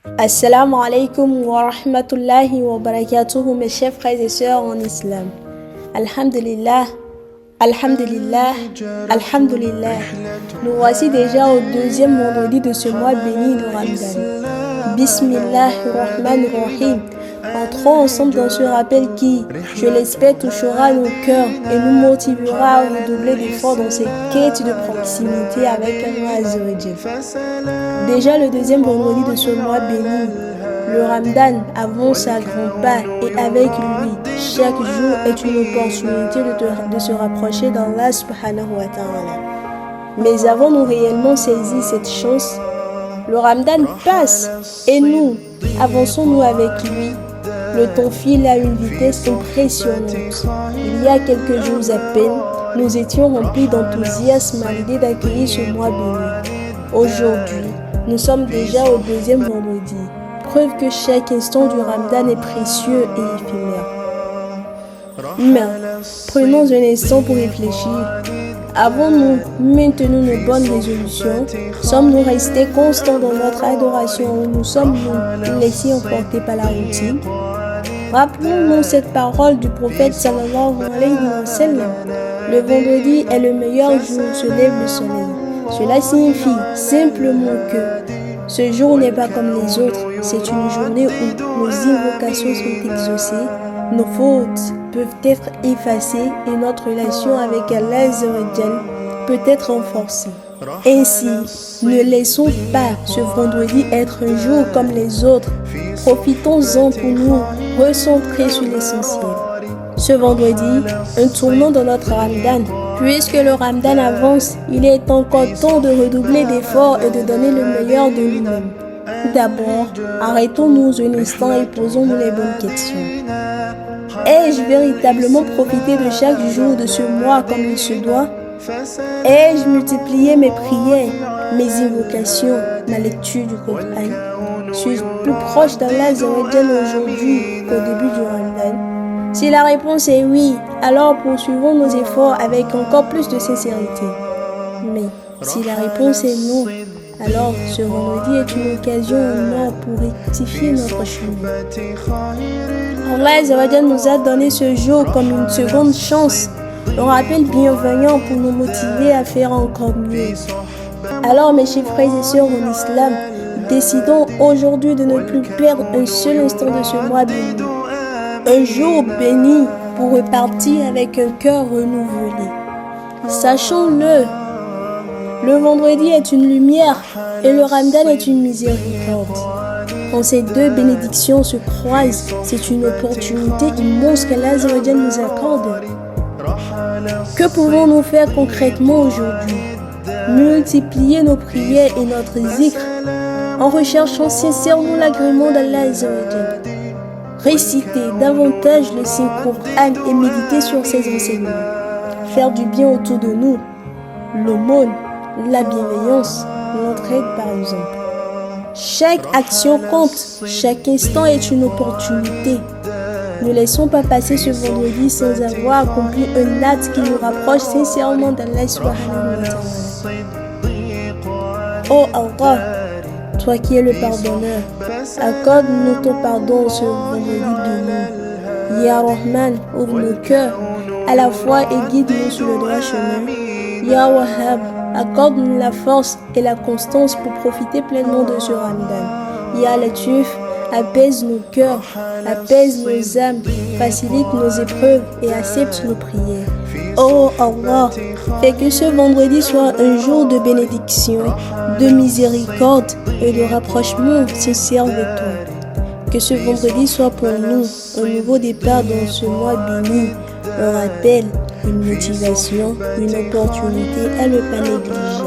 Assalamu alaikum wa rahmatullahi wa barakatuhu, mes chers frères et sœurs en islam. Alhamdulillah, alhamdulillah, alhamdulillah. Nous voici déjà au deuxième vendredi de ce mois béni de Ramadan. Bismillahirrahmanirrahim. Entrons ensemble dans ce rappel qui, je l'espère, touchera nos cœurs et nous motivera à redoubler d'efforts dans cette quête de proximité avec Allah Azza wa Jalla. Déjà le deuxième vendredi de ce mois béni, le Ramadan avance à grands pas et avec lui, chaque jour est une opportunité de se rapprocher d'Allah subhanahu wa ta'ala. Mais avons-nous réellement saisi cette chance? Le Ramadan passe et nous, avançons-nous avec lui? Le temps file à une vitesse impressionnante. Il y a quelques jours à peine, nous étions remplis d'enthousiasme à l'idée d'accueillir ce mois béni. Aujourd'hui, nous sommes déjà au deuxième vendredi. Preuve que chaque instant du Ramadan est précieux et éphémère. Mais, prenons un instant pour réfléchir. Avons-nous maintenu nos bonnes résolutions? Sommes-nous restés constants dans notre adoration ou nous sommes-nous laissés emporter par la routine? Rappelons-nous cette parole du prophète sallallahu alayhi wa sallam. Le vendredi est le meilleur jour où se lève le soleil. Cela signifie simplement que ce jour n'est pas comme les autres. C'est une journée où nos invocations sont exaucées, nos fautes peuvent être effacées et notre relation avec Allah Azza wa Jalla peut être renforcée. Ainsi, ne laissons pas ce vendredi être un jour comme les autres. Profitons-en pour nous recentrer sur l'essentiel. Ce vendredi, un tournant dans notre Ramadan. Puisque le Ramadan avance, il est encore temps de redoubler d'efforts et de donner le meilleur de nous-mêmes. D'abord, arrêtons-nous un instant et posons-nous les bonnes questions. Ai-je véritablement profité de chaque jour de ce mois comme il se doit? Ai-je multiplié mes prières, mes invocations, ma lecture du Coran? Suis-je plus proche d'Allah Azza wa Jalla aujourd'hui qu'au début du Ramadan? Si la réponse est oui, alors poursuivons nos efforts avec encore plus de sincérité. Mais si la réponse est non, alors ce vendredi est une occasion en or pour rectifier notre chemin. Allah Azza wa Jalla nous a donné ce jour comme une seconde chance, un rappel bienveillant pour nous motiver à faire encore mieux. Alors mes chers frères et sœurs en islam, décidons aujourd'hui de ne plus perdre un seul instant de ce mois béni. Un jour béni pour repartir avec un cœur renouvelé. Sachons-le, le vendredi est une lumière et le Ramadan est une miséricorde. Quand ces deux bénédictions se croisent, c'est une opportunité immense qu'Allah Azza wa Jalla nous accorde. Que pouvons-nous faire concrètement aujourd'hui? Multiplier nos prières et notre zikr en recherchant sincèrement l'agrément d'Allah Azza wa Jalla. Réciter davantage le Saint-Coran et méditer sur ses enseignements. Faire du bien autour de nous, l'aumône, la bienveillance, l'entraide par exemple. Chaque action compte, chaque instant est une opportunité. Ne laissons pas passer ce vendredi sans avoir accompli un acte qui nous rapproche sincèrement d'Allah subhanahu wa ta'ala. Oh Allah, toi qui es le pardonneur, accorde-nous ton pardon ce vendredi béni. Ya Rahman, ouvre nos cœurs à la fois et guide-nous sur le droit chemin. Ya Wahhab, accorde-nous la force et la constance pour profiter pleinement de ce Ramadan. Ya Latif, apaise nos cœurs, apaise nos âmes, facilite nos épreuves et accepte nos prières. Oh Allah, fais que ce vendredi soit un jour de bénédiction, de miséricorde et de rapprochement sincère avec toi. Que ce vendredi soit pour nous un nouveau départ dans ce mois béni, un rappel, une motivation, une opportunité à ne pas négliger.